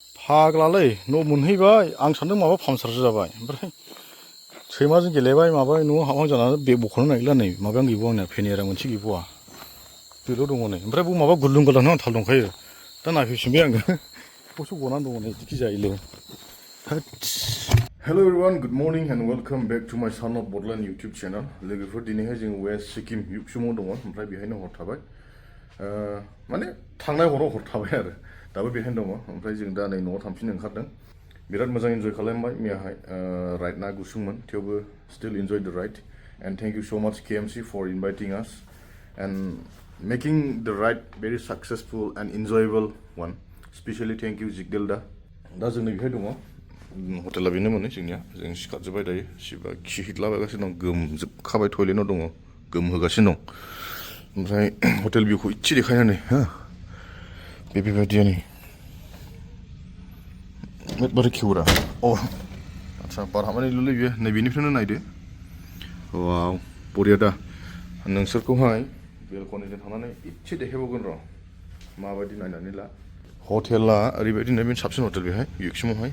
फाग्लालै न' मोनहैबाय आं सानदों माबा पामसारसो जाबाय ओमफ्राय सैमाजों गेलेबाय माबाय न'आव हाबहां जानानै बेग बख'नो नागिरला नै माबायानो गैबावा आंनिया भेनियारा मोनसे गैबावा बेल' दङ नै ओमफ्राय बे माबा गुलुं गुलांनो आं थाल दंखायो दा नायफैफिनबाय आङो बेखौसो गनानै दङ नै दिखि जायोलै hello' everyone good morning and welcome back to my सान अफ बडलेण्ड इउटुब चेनेल लोगोफोर दिनैहाय जों वेस्ट सिक्किम युक्सुमाव दङ ओमफ्राय बेहायनो हर थाबाय माने थांनाय हराव हर थाबाय आरो दाबो बेहायनो दङ ओमफ्राय जों दा नै न'आव थांफिननो ओंखारदों बिराद मोजां इन्जय खालामबाय मैयाहाय राइडना गुसुंमोन थेवबो स्टिल इन्जय द राइड एन्ड थेंक इउ स' माच केएमसि for inviting us and making the ride very successful and enjoyable one specially thank you जिगदेल दा जों नै बेहाय दङ हटेला बेनो मोनो जोंनिया जों सिखारजोब्बाय दायो सिबा खि हिटलाबायगासिनो दं गोमजोबखाबाय टयलेटआव दङ गोमहोगासिनो दं ओमफ्राय हटेल भिउखौ इसे देखायनानै हो बेबायदियानो बोरै खेवरा अ आदसा बार हाबनानै लुलै बियो नैबेनिफ्रायनो नायदो वाव बरिया दा नोंसोरखौहाय बेलकनिजों थांनानै इसे देखायबावगोन र' माबायदि नायनानै ला हटेला ओरैबायदि नैबे साबसिन हटेल बेहाय युक्सुमावहाय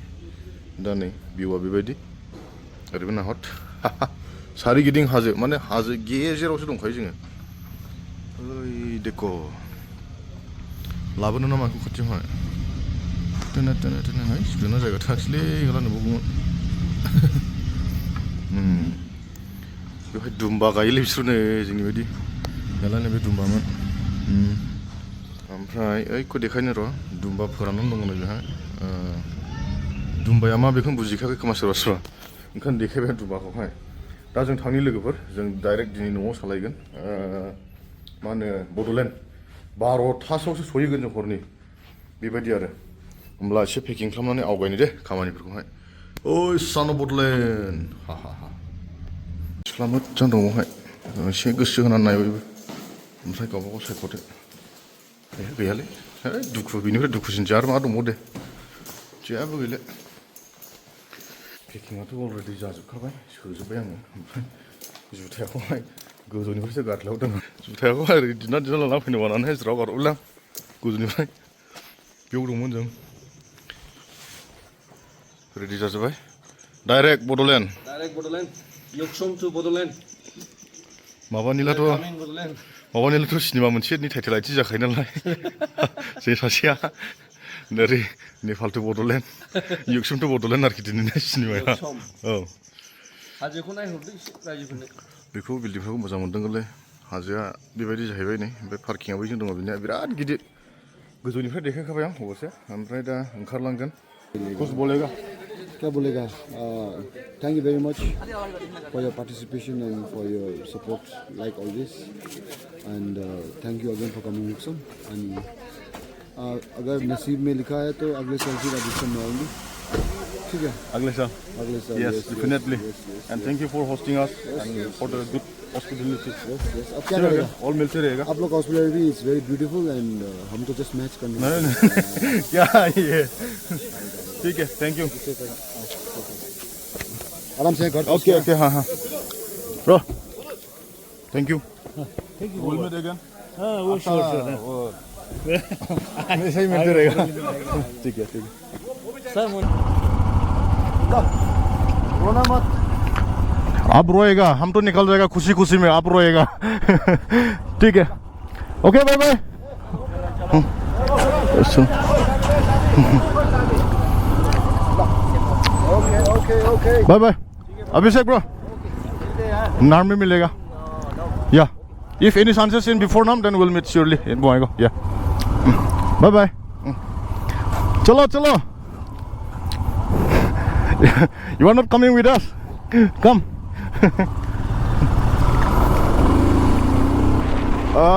दा नै भिउआ बेबायदि ओरैबो नाहर सारिगिदिं हाजो माने हाजो गेजेरावसो दंखायो जोङो ओइ देख' लाबोनो नामा आंखौ खाथियावहाय दोनहाय सिखोना जायगा थांसैलै गला नुबावगौमोन बेवहाय दुम्बा गायोलै बिसोरनो जोंनि बायदि गैला नैबे दुम्बामोन ओमफ्राय ओइखौ देखायनो र' दुम्बा फोराननानै दङ नै बेहाय दुम्बाया मा बेखौनो बुजिखायाखै खोमा सोरबा सोरबा ओंखायनो देखायबाय दुम्बाखौहाय दा जों थांनि लोगोफोर जों डाइरेक्ट दिनै न'आव सालायगोन मा होनो बड'लेण्ड 12थासोआवसो सहैगोन जों हरनि बेबायदि आरो होमब्ला एसे पेकिं खालामनानै आवगायनो दे खामानिफोरखौहाय ओइ सान अफ बड'लेण्ड हा हा हा सिख्ला मोजां दङ बेवहाय एसे गोसो होनानै नायबायबो ओमफ्राय गावबा गाव सायख'दो गैयालै दुखु बेनिफ्राय दुखुसिनसो आरो मा दंबावो दे जेबो गैला पेकिंआथ' अलरेडि जाजोबखाबाय सोजोब्बाय आङो ओमफ्राय जुथायाखौहाय गोजौनिफ्रायसो गादलायाव दङ जुथायाखौहाय ओरै दिना लाना फैनो बानानै ज्राव गारहरबाय आं गोजौनिफ्राय बेयाव दंमोन जों रेडि जाजोब्बाय डाइरेक्ट बड'लेण्ड युक्सुम टु बड'लेण्ड माबानिलाथ' सिनेमा मोनसेनि टाइटेला इदि जाखायो नालाय जे सासेया ओरै नेपाल टु बड'लेण्ड युक्सुम टु बड'लेण्ड आरोखि दिनैनि सिनेमाया औ हाजोखौ नायहरदो एसे रायजोफोरनो बेखौ बिल्डिंफोरखौ मोजां मोनदोंलै हाजोआ बेबायदि जाहैबाय नै ओमफ्राय पार्किंआबो जों दङ बिनिया बिराद गिदिर गोजौनिफ्राय देखायखाबाय आं अबसे ओमफ्राय दा ओंखारलांगोन कुछ बोलेगा क्या बोलेगा thank you very much for your participation and for your support like always and thank you again for coming Yuksum and अगर नसीब में लिखा है तो अगले साल फिर राजस्थान में आएंगे ठीक है अगले साल yes definitely and thank you for hosting us and for the good hospitality yes अब क्या रहेगा all मिलते रहेगा आप लोग hospitality is very beautiful and हम तो just match करने नहीं क्या ये ठीक है थैंक यू आराम से घर ओके ओके हाँ हाँ bro thank you will meet again हाँ वो श्योर ऐसे ही मिलते रहेगा ठीक है सर रोना मत अब रोएगा हम तो निकल जाएगा खुशी खुशी में आप रोएगा ठीक है ओके बाय बाय okay बाय बाय अभिषेक ब्रो नाम में मिलेगा या if any chances in before now then we'll meet surely in Boeing yeah bye bye chalo chalo you are not coming with us come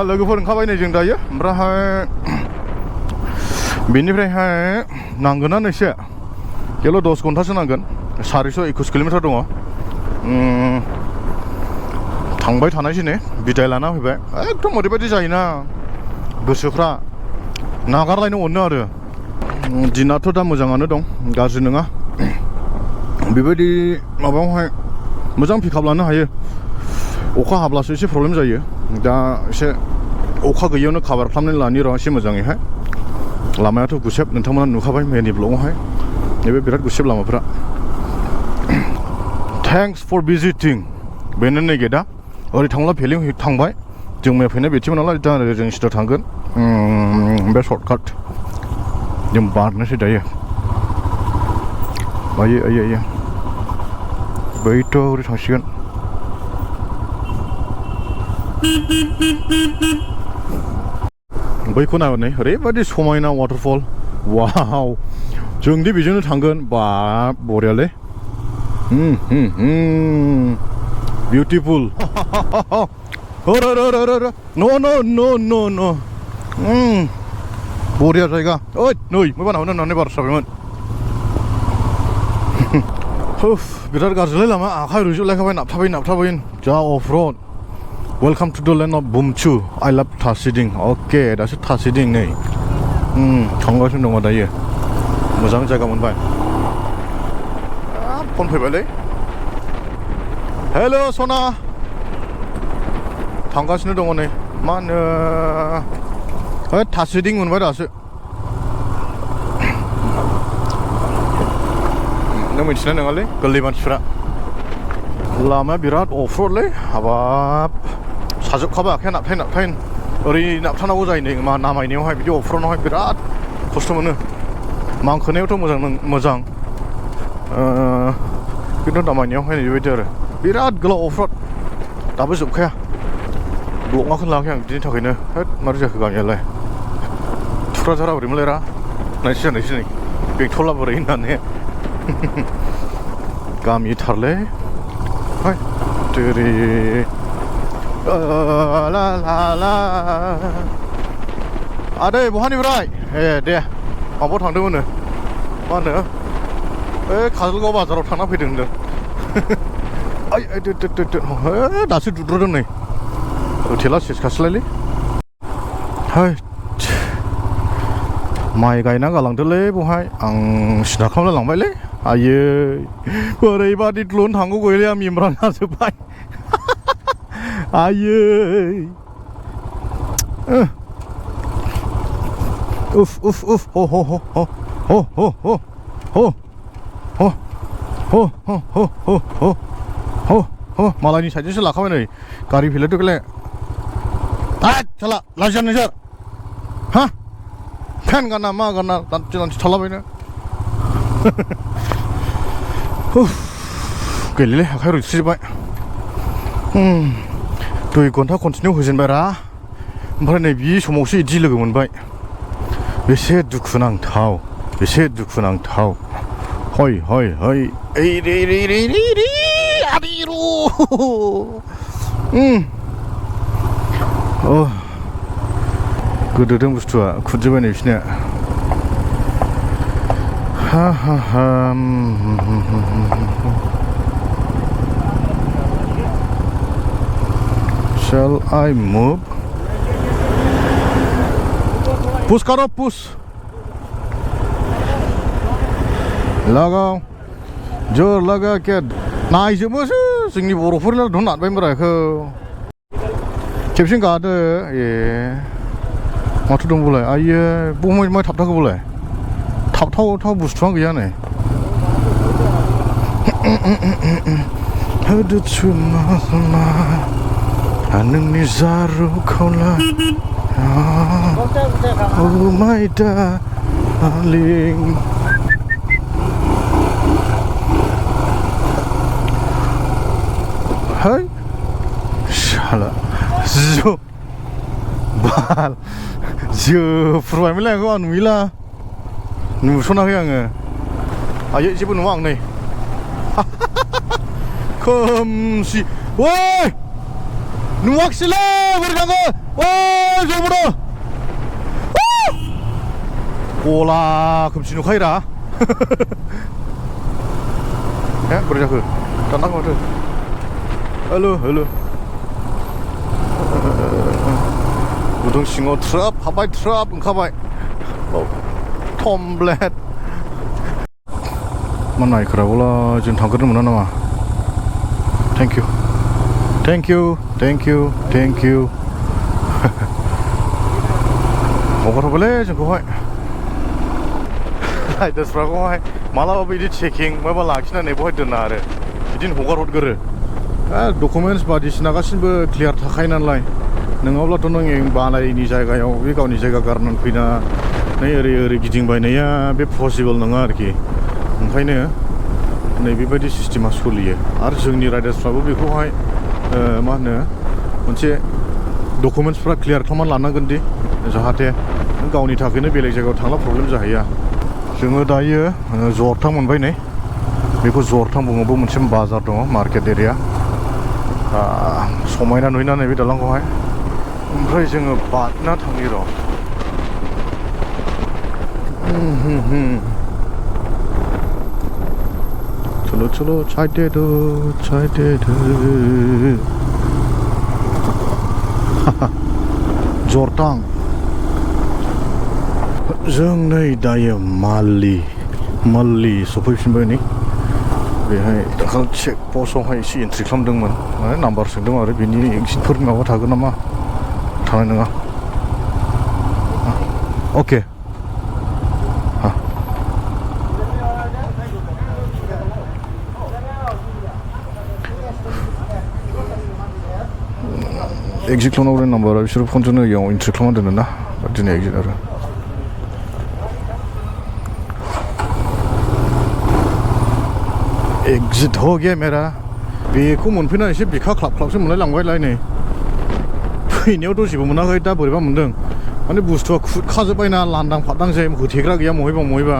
लोगोफोर ओंखारबाय नै जों दायो ओमफ्रायहाय बेनिफ्रायहाय नांगोनानो एसे केल' 10 घन्टासो नांगोन 421 किल'मिटार दङ थांबाय थानायसै नै बिदाय लाना फैबाय एकदम ओरैबायदि जायोना गोसोफ्रा नागारलायनो अनो आरो दिनाथ' दा मोजाङानो दं गाज्रि नङा बेबायदि माबायावहाय मोजां पिकआप लानो हायो अखा हाब्लासो एसे प्रब्लेम जायो दा एसे अखा गैयियावनो काभार खालामनानै लानि र' एसे मोजाङैहाय लामायाथ' गुसेब नोंथांमोना नुखाबाय मैयानि ब्लगावहाय नैबे बिराद गुसेब लामाफोरा थेंक्स फर भिजिटिं बेनो नै गेटआ ओरै थांब्ला भेलिं थांबाय जों मैया फैनाय बेथिंमोन नालाय दा जों सिदा थांगोन बे सर्टकाट जों बारनोसै दायो आयो बैथ' ओरै थांसिगोन बैखौ नायहरनाय ओरैबायदि समायना वाटारफल वाव जोंदि बेजोंनो थांगोन बा बरियालै बिउटिफुल न' बरिया जायगा ओइ नै मै बानावनो होननानै बार जाबायमोन बिराद गाज्रिलै लामा आखाइ रुजुलायखाबाय नाबथाबाय जा अफ-र'ड वेलकाम टु द लेन्ड अफ बुमचु आइ लाभ थासिदिं अके दासो थासिदिं नै थांगासिनो दङ दायो मोजां जायगा मोनबाय फन फैबायलै हेल' सना थांगासिनो दङ नै मा होनो थासिदिं मोनबाय दासो नों मिथिनाय नङालै गोरलै मानसिफ्रा लामाया बिराद अफ-र'डलै हाबाब साजोबखाबाय आखाइया नाबथाय ओरै नाबथानांगौ जायो नै मा नामायनायावहाय बिदि अफ-र'डआवहाय बिराद खस्थ' मोनो मांखोनायावथ' मोजां खिन्थु नामायनायावहाय बेबायदि आरो बिराद गोलाव अफ-र'ड दाबो जोबखाया ब्लग माखौनो लायाखै आं बिदिनि थाखायनो होद मारै जाखो गामियालाय थुक्राझारा बोरैमोनलायरा नायसै नै बेंथला बोरै होननानै गामिथारलै हाय तेरे ला ला ला आदै बहानिफ्राय ए दे माबायाव थांदोंमोन मा होनो काजलगाव बाजाराव थांना फैदों होनदों दासो दुद्रुदों नै होथेला सेसखासैलायलै है माइ गायना गालांदोलै बहाय आं सिना खालामना लांबायलै आयै बोरैबादि द्लुन थांगौ गैलै आं मिमरान जाजोब्बाय आयै उफ मालायनि साइडजोंसो लाखाबाय नै गारि फैलायथ' गेले साला लाजिया नोंसोर हा फेन गाना मा गाना दान्थि थालाबायनो गैलेलै आखाइ रुइस्रिजोब्बाय 2 घन्टा कन्टिनिउ होजेनबाय रा ओमफ्राय नै बे समावसो इदि लोगो मोनबाय बेसे दुखुनांथाव हय ओइ रे आदिरु गोदोदों बुस्थुआ खुरजोब्बाय नै बिसिना Shall I move? Push karo push. Lagaw. Jor laga ke नायजोबोसो जोंनि बर'फोरनाथ' नारबाय बोरायखौ खेबसेनो गादो ए माथो दं बोलाय आइयो बहाय थाबथाखो बोलाय थाबथाव बुस्थुआनो गैया नै होदो चुमा नोंनि जारुखौलाय oh my darling hai salah zo bal जोफ्रुबायमोनलै आंखौ आं नुयोला नुसनाखै आङो आयै जेबो नुवा आं नै खोमसि ओइ नुवाखिसैलै बोरै थाङो ओइ जबोरो गला खोमसि नुखायो रा बोरै जाखो दाननांगौ माथो हेल' गुदुं सिङाव ट्राप हाबबाय ट्राप ओंखारबाय टमब्लेट मा नायख्राबोला जों थांग्रोनो मोना नामा थेंक इउ हगारहरबायलै जोंखौहाय राइडार्सफ्राखौहाय मालाबा बिदि चेकिं माबा लाखिनानै बहाय दोना आरो बिदिनो हगार हरगोरो डकुमेन्टस बायदिसिना गासिबो क्लियार थाखायो नालाय नङाब्लाथ' नों बानायनि जायगायाव बे गावनि जायगा गारनानै फैनानै ओरै गिदिंबायनाया बे पसिबोल नङा आरोखि ओंखायनो नैबेबायदि सिस्टेमा सोलियो आरो जोंनि राइडार्सफ्राबो बेखौहाय मा होनो मोनसे डकुमेन्टसफ्रा क्लियार खालामनानै लानांगोन दि जाहाथे गावनि थाखायनो बेलेग जायगायाव थांला प्रब्लेम जाहैया जोङो दायो जरथां मोनबाय नै बेखौ जरथां बुङोबो मोनसे बाजार दङ मार्केट एरिया समायना नुयोना नैबे दालांखौहाय ओमफ्राय जोङो बारना थांनि र' चलो चलो चाइटेदो जरथां जों नै दायो माल्लि सफैफिनबाय नै बेहाय दाखालि चेक पस्टआवहाय एसे एन्ट्रि खालामदोंमोन माने नाम्बार सोंदों आरो बिनि एक्सिटफोर माबा थागोन नामा थानाय नङा अके एक्जिट खालामनांगौ नाम्बारा बिसोरो फनजोंनो इयाव एन्ट्रि खालामना दोनो ना दिनै एक्जिट आरो एक्जिट हो गया मेरा बेखौ मोनफैना एसे बिखा ख्लाबख्लाबसो मोनलायलांबायलाय नै फैनायाव दसेबो मोनाखै दा बोरैबा मोनदों माने बुस्थुआ खुरखाजोब्बायना लांदां फादां जायो होथेग्रा गैया बहायबा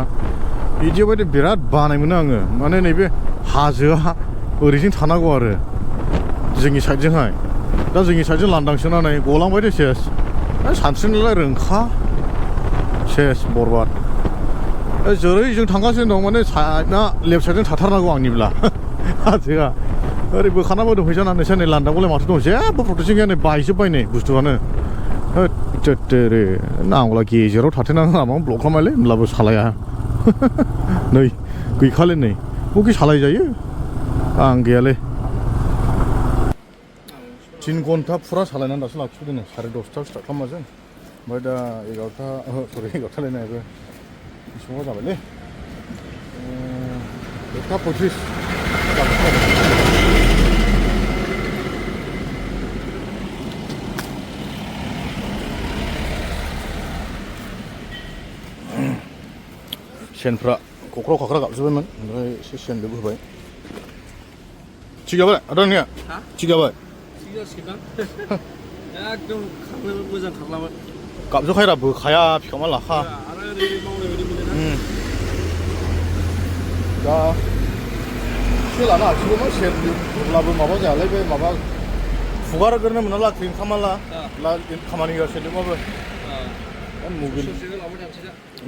बिदियाव बायदि बिराद बानाय मोनो आङो माने नैबे हाजोआ ओरैजों थानांगौ आरो जोंनि साइडजोंहाय दा जोंनि साइडजों लांदांसोना नै गलांबायदे सेस सानस्रिनोलाय रोंखा सेस बरबाद जेरै जों थांगासिनो दं माने साइडना लेफ्ट साइडजों थाथारनांगौ आंनिब्ला हाजोआ ओरै बोखानाबो दं फैसा नानैसो नै लांदांखौलाय माथो दं जेबो प्रटेकसन गैया नै बायजोब्बाय नै बुस्थुआनो रे नांगौला गेजेराव थाथेनानै लामाखौ ब्लक खालामबायलै होमब्लाबो सालाया नै गैखालै नै बखि सालायजायो आं गैयालै 3 घन्टा फुरा सालायनानै दासो लाखिफैदों 10:30 स्टार्ट खालामबा जों ओमफ्राय दा 11टा सरि 11टा लायनायबो बेसेबां जाबायलै 1:35 सेनफ्रा क'क्रा क'क्रा गाबजोब्बायमोन ओमफ्राय एसे सेनबो होबाय थिग जाबाय आदानिया थिग जाबाय एकदम खारनो मोजां खारलामोन गाबजोखायरा बोखाया फिखामा लाखा आरो ओरै मावनाय बायदि मोनो दा एसे लानो हासिगौमोन सेन अब्लाबो माबा जायालै बे माबा फुगारग्रोनो मोनाला क्लिन खालामाला खामानि गैया सेनजोंबाबो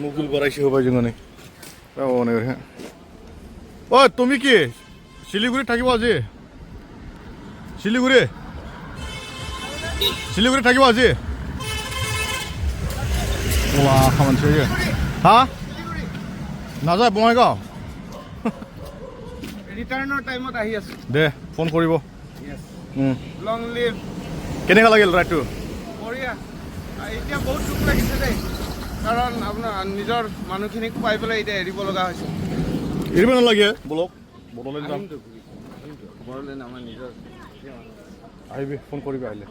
मुगिल बारायसो होबाय जोङो नै नै ओरैहाय ओ তুমি কি শিলিগুড়ি থাকিবা আজি শিলিগুড়ি থাকিবা আজি ওলা খামাनसै हा নাযায় বঙাইগাঁও ৰিটাৰ্ণৰ টাইমত আহি আছো দে ফোন কৰিব লং লিভ কেনেকুৱা লাগিল ৰাইডটো বঢ়িয়া এতিয়া বহুত দুখ লাগিছে দেই কাৰণ আপোনাৰ নিজৰ মানুহখিনিক পাই পেলাই এতিয়া এৰিব লগা হৈছে এৰিব নালাগে বলক বড়োলেণ্ড যাম বড়োলেণ্ড আমাৰ নিজৰ আহিবি ফোন কৰিবি আহিলে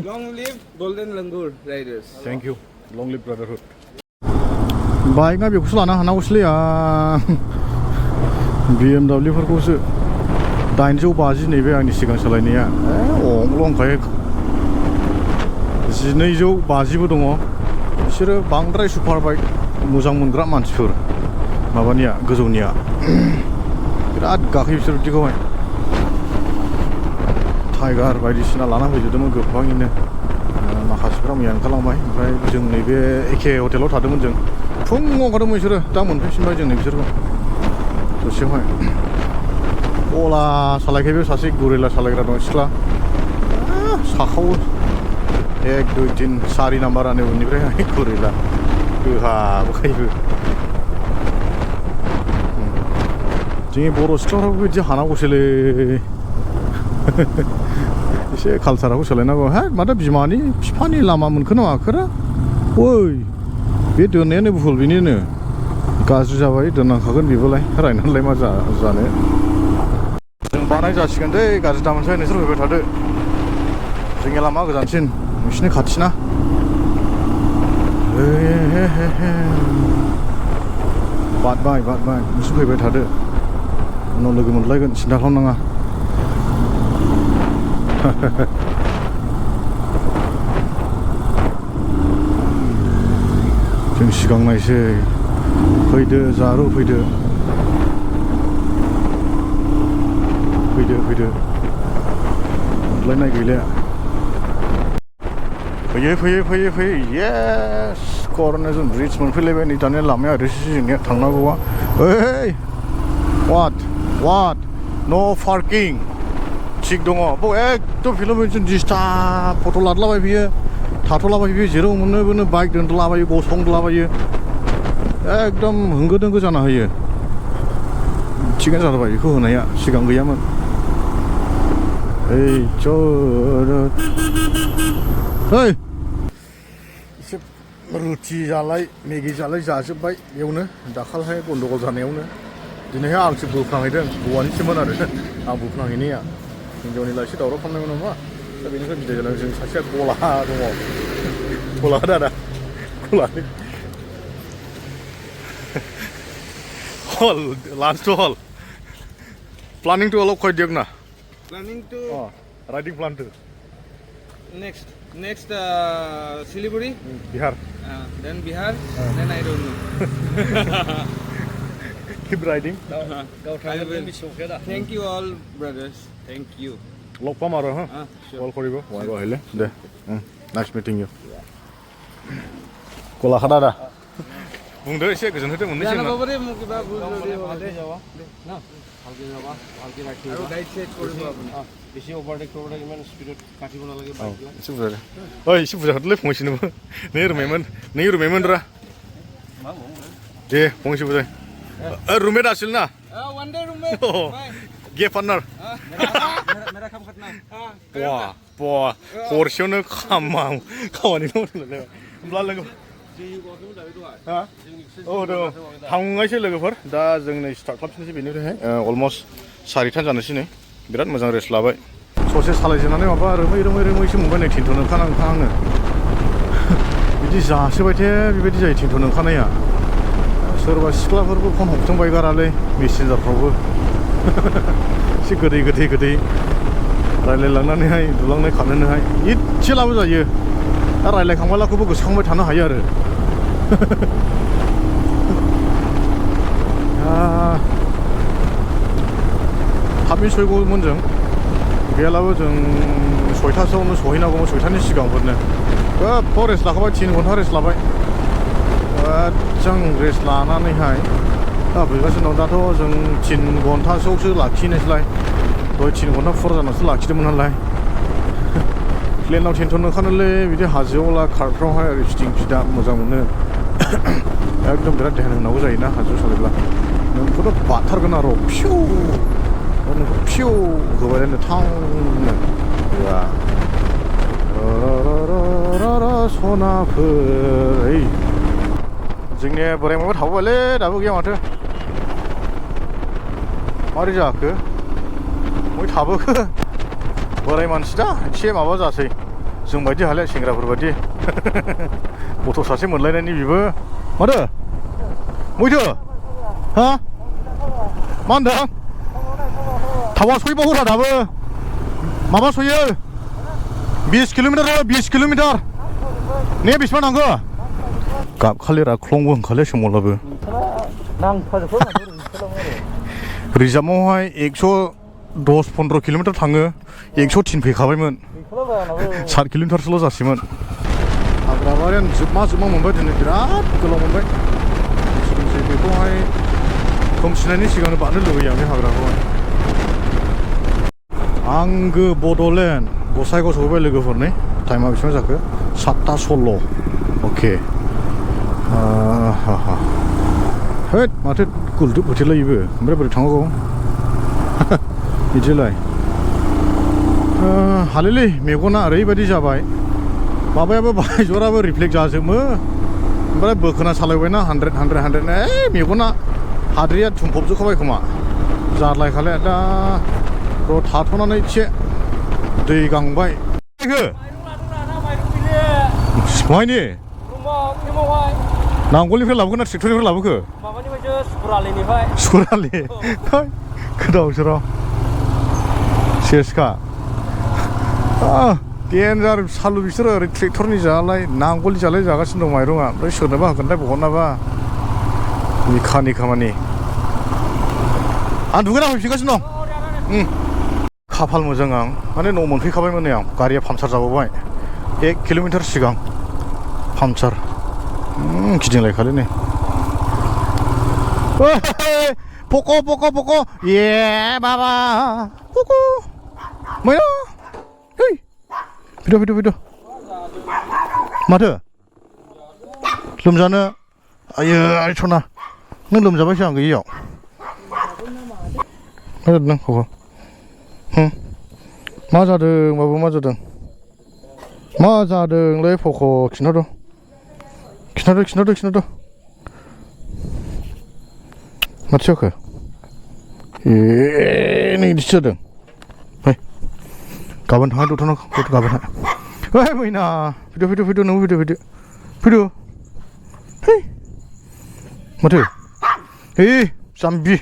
long live golden langur riders thank you long live brotherhood बाइकआ बेखौसो लानो हानांगौसोलै आं BMW फोरखौसो 850 नैबे आंनि सिगां सालायनाया अंल' होनखायो 1250बो दङ बिसोरो बांद्राय सुपार बाइक मोजां मोनग्रा मानसिफोर माबानिया गोजौनिया बिराद गाखोयो बिसोर बिदिखौहाय टाइगार बायदिसिना लाना फैजोबदोंमोन गोबाङैनो माखासेफ्रा मैया ओंखारलांबाय ओमफ्राय जों नैबे एखे हटेलाव थादोंमोन जों फुङाव ओंखारदोंमोन बिसोरो दा मोनफैफिनबाय जों बिसोरखौ दसेयावहाय अला सालायखायो बे सासे गुरिला सालायग्रा दं सिख्ला साखावो 1 2 3 4 नाम्बारानो उननिफ्राय गुरिला होहाबोखायो जोंनि बर' सिख्लाफ्राबो बिदि हानांगौसोलै एसे कालसाराखौ सोलायनांगौ हा माथो बिमानि बिफानि लामा मोनखो ना माखोरा ओइ बे दोननायानो भुल बेनिनो गाज्रि जाबाय दोननांखागोन बेबोलाय रायनानैलाय मा जानो जों बानाय जासिगोन दै गाज्रि दामोनसै नोंसोर फैबाय थादो जोंनि लामा गोजानसिन नोंसिनि खाथिना बादबाय नोंसोर फैबाय थादो उनाव लोगो मोनलायगोन सिन्था खालामनाङा जों सिगां नायसै फैदो जारौ फैदो मोनलायनाय गैला फैयो येस कर'नेसन ब्रिज मोनफैलायबाय नै दानिया लामाया ओरैसो जोंनिया थांनांगौआ ओइ वाट नो पार्किं थिग दङ बाव एकदम फिल्म दिस्टार्ब फट' लादलाबाय बियो थाथ'लाबाय बियो जेराव मोनो बाइक दोनलाबायो गसंलाबायो एकदम होंगो दोंगो जाना होयो थिगानो जाथारबाय बेखौ होनाया सिगां गैयामोन ओइ एसे रुटि जालाय मेगि जालाय जाजोब्बाय बेयावनो दाखालहाय गन्दगल जानायावनो दिनैहाय आंसो बोफ्लांहैदों हौवानिसोमोन आरो आं बोफ्लांहैनाया हिन्जावनिला एसे दावराव खालामनायमोन नामा दा बेनिफ्राय बिदाय जादों जों सासेया गला दङ गला दादा गलानि हल लान्च टु हल प्लानिंग टु हल खय दियक ना Planning to riding plan to next Siliguri, Bihar then Bihar, then I don't know. keep riding I will. Thank you all, brothers. Thank you. লগ পাম আৰু হা Sure. কল কৰিব মই আহিলে দে নাইস মিটিং ইউ गलाखा दादा बुंदो एसे गोजोन होदो मोननैसो जाना बाबा रे मु किबा बुझ रे ভালকে যাবা না ভালকে যাবা ভালকে ৰাখিবা আৰু গাইড সেট কৰিব আপুনি বেছি ওভাৰটেক কৰিব ইমান স্পিডত কাটিব নালাগে বাইকলা एसे बुजा ओइ एसे बुजा होदोलै फंसेनोबो नै रुमेमोन रा दे फंसे बुजाय रूममेट आसिल ना one day roommate bye गे पार्टनार मेरा काम खतना बवा हरसेयावनो खामानि मावदोंलाय होमब्ला लोगो औ दङ थांगायसै लोगोफोर दा जों नै स्टार्ट खालामफिननोसै बेनिफ्रायहाय अलमस्ट 4:30 जानोसै नै बिराद मोजां रेस्ट लाबाय ससे सालायजेननानै माबा रोमै-रोमैसो मोनबाय नै थिनथ'नो ओंखारनाङा आङो बिदि जासोबायथे बेबायदि जायो थिनथ'नो ओंखारनाया सोरबा सिख्लाफोरबो फन हमथोंबाय गारालै मेसेन्जारफ्रावबो एसे गोदै रायलायलांनानैहाय दुलांनाय खानोनोहाय इदसेलाबो जायो दा रायलायखांबालाखौबो गोसोखांबाय थानो हायो आरो थाबैनो सहैगौमोन जों गैयालाबो जों 6:00सोआवनो सहैनांगौमोन 6:00नि सिगांफोरनो गोबाव रेस्ट लाखाबाय 3 घन्टा रेस्ट लाबाय मोजां रेस्ट लानानैहाय दा फैगासिनो दं दाथ' जों 3 घन्टासोआवसो लाखिनोसैलाय दहाय 3 घन्टा फुरा जानासो लाखिदोंमोन नालाय प्लेनाव टेनथ'नो ओंखारनोलै बिदि हाजोआवला कारफ्रावहाय ओरै फिदिं फिदा मोजां मोनो एकदम बिराद ध्यान होनांगौ जायोना हाजोआव सालायब्ला नोंखौथ' बाथारगोन आरो फिउ नोंखौ फिउ होबायनो थांनो सनाफोर ओइ जोंनि बोराय माबा थाबोबायलै दाबो गैया माथो मारै जाखो बय थाबोखो बोराय मानसि दा एसे माबा जासै जों बायदि हाले सेंग्राफोर बायदि गथ' सासे मोनलायनायनि बेबो माथो मैथो हा मा होनदों थावा सहैबावोरा दाबो माबा सहैयो 20 किल'मिटार ने बेसेबां नांगौ गाबखालिरा ख्लंबो ओंखारले सोमावलाबो रिजार्भआवहाय 110-15 किल'मिटार थाङो 103 फैखाबायमोन 7 किल'मिटारसोल' जासैमोन हाग्राबारियानो जोबमा मोनबाय दिनै बिराद गोलाव मोनबाय बेखौहाय खोमसिनायनि सिगांनो बारनो लुबैयो आं बे हाग्राखौहाय आंगो बड'लेण्ड गसाइगाव सहैबाय लोगोफोरनि टाइमा बेसेबां जाखो 7:16 अके हैद माथो गुलदुब होथेलाय बेबो ओमफ्राय बोरै थांनांगौ बिदिलाय हालेलै मेगना ओरैबायदि जाबाय माबायाबो बायजराबो रिफ्लेक्ट जाजोबो ओमफ्राय बोखोना सालायबायना 100 मेगना हाद्रिया थुमफबजोबखाबाय खोमा जारलायखाले दा र' थाथ'नानै एसे दै गांबाय बहायनि नांगोलनिफ्राय लाबोगोन ना ट्रेक्टरनिफ्राय लाबोखो माबानिफ्रायसो सुकुरालिनिफ्राय सुकुरालि गोदाव सोराव सेसखा देन्जार सालु बिसोरो ओरै ट्रेक्टरनि जालाय नांगोलनि जालाय जागासिनो दं माइरङा ओमफ्राय सोरनोबा होगोनथाय बहननाबा बिखानि खामानि आं दुगैना फैफिनगासिनो दं खाफाल मोजां आं माने न' मोनफैखाबायमोन नै आं गारिया पामसार जाबावबाय 1 किल'मिटार सिगां पामसार गिदिंलायखालै नै पक' ये बाबा पक' मैया है फैद' माथो लोमजानो आयो आइसना नों लोमजाबायसो आं गैयियाव मा जादों नों पक' मा जादों बाबु मा जादोंलै पक' खिन्थाद' माथो जाखो नै इदिसो जादों फै गाबोन थांनाय डक्टरनाव गाबोन ओइ मैना फैद' नोंबो फैद' है माथो है जाम्बि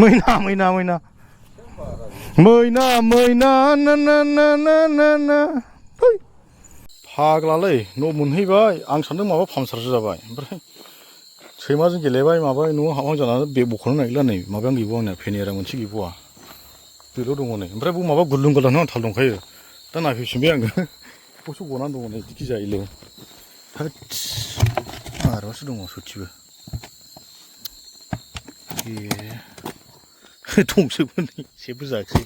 मैना ना फाग्लालै न' मोनहैबाय आं सानदों माबा पामसारसो जाबाय ओमफ्राय सैमाजों गेलेबाय माबाय न'आव हाबहां जानानै बेग बख'नो नागिरला नै माबायानो गैबावा आंना पेनियारा मोनसे गैबावा बेल' दङ नै ओमफ्राय माबा गुलुं गुलां आं थाल दंखायो दा नायफैफिनबाय आङो पस्ट गनानै दङ नै बिदि जायोलै होद आरोबासो दङ सथिबो ए दंजोबो नै जेबो जायाखै